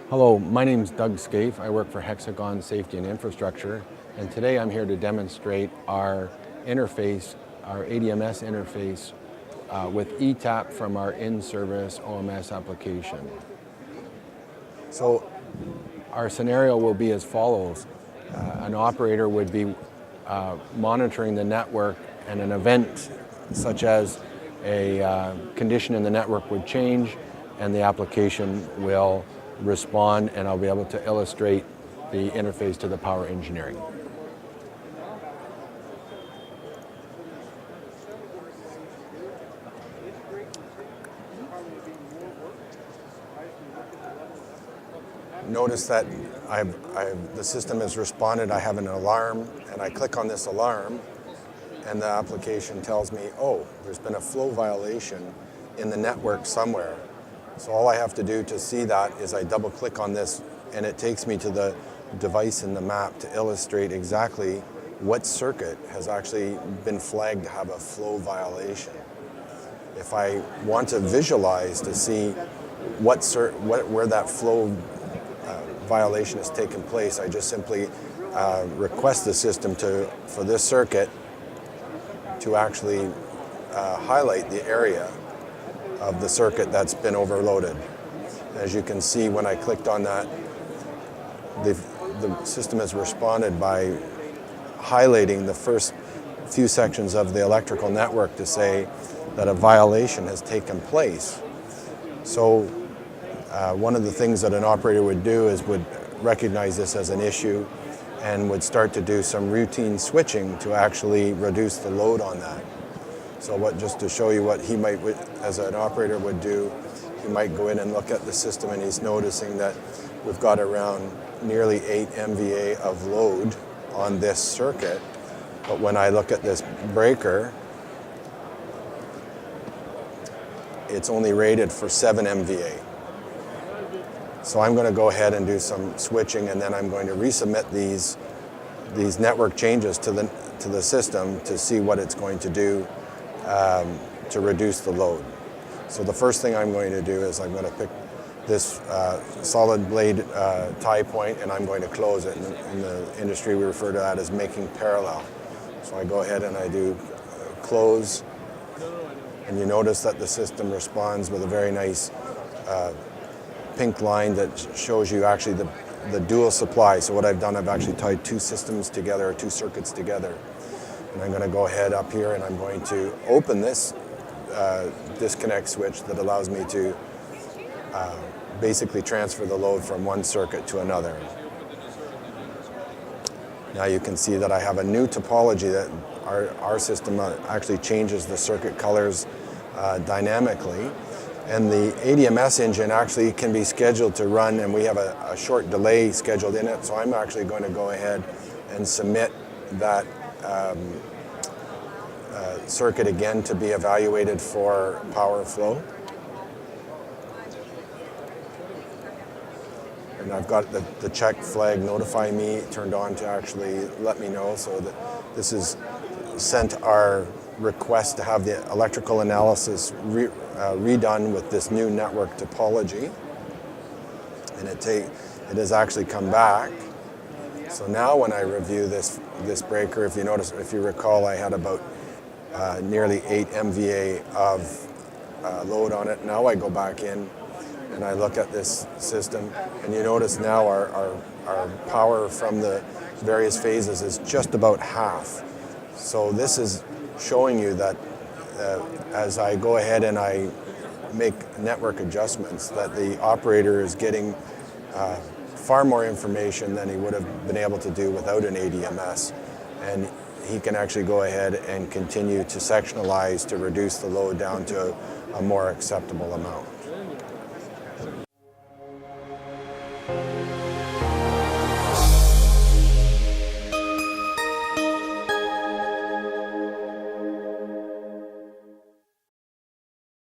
Hello, my name is Doug Scaife. I work for Hexagon Safety and Infrastructure, and today I'm here to demonstrate our interface, our ADMS interface with ETAP from our in-service OMS application. So our scenario will be as follows. An operator would be monitoring the network, and an event such as a condition in the network would change and the application will respond, and I'll be able to illustrate the interface to the power engineering. Notice that the system has responded. I have an alarm, and I click on this alarm, and the application tells me, oh, there's been a flow violation in the network somewhere. So all I have to do to see that is I double click on this, and it takes me to the device in the map to illustrate exactly what circuit has actually been flagged to have a flow violation. If I want to visualize to see where that flow violation has taken place, I just simply request the system for this circuit to actually highlight the area of the circuit that's been overloaded. As you can see, when I clicked on that, the system has responded by highlighting the first few sections of the electrical network to say that a violation has taken place. So one of the things that an operator would do is would recognize this as an issue and would start to do some routine switching to actually reduce the load on that. So just to show you what he might, as an operator would do, he might go in and look at the system, and he's noticing that we've got around nearly 8 MVA of load on this circuit. But when I look at this breaker, it's only rated for 7 MVA. So I'm going to go ahead and do some switching, and then I'm going to resubmit these network changes to the system to see what it's going to do to reduce the load. So the first thing I'm going to do is I'm going to pick this solid blade tie point, and I'm going to close it. In the industry, we refer to that as making parallel. So I go ahead and I do close, and you notice that the system responds with a very nice pink line that shows you actually the dual supply. So what I've done, I've actually tied two systems together, or two circuits together. And I'm going to go ahead up here, and I'm going to open this disconnect switch that allows me to basically transfer the load from one circuit to another. Now you can see that I have a new topology that our system actually changes the circuit colors dynamically. And the ADMS engine actually can be scheduled to run, and we have a short delay scheduled in it. So I'm actually going to go ahead and submit that circuit again to be evaluated for power flow. And I've got the check flag notify me turned on to actually let me know, so that this is sent our request to have the electrical analysis redone with this new network topology. And it has actually come back. So now when I review this breaker, if you recall, I had about nearly 8 MVA of load on it. Now I go back in and I look at this system, and you notice now our power from the various phases is just about half. So this is showing you that as I go ahead and I make network adjustments, that the operator is getting far more information than he would have been able to do without an ADMS. And he can actually go ahead and continue to sectionalize to reduce the load down to a more acceptable amount.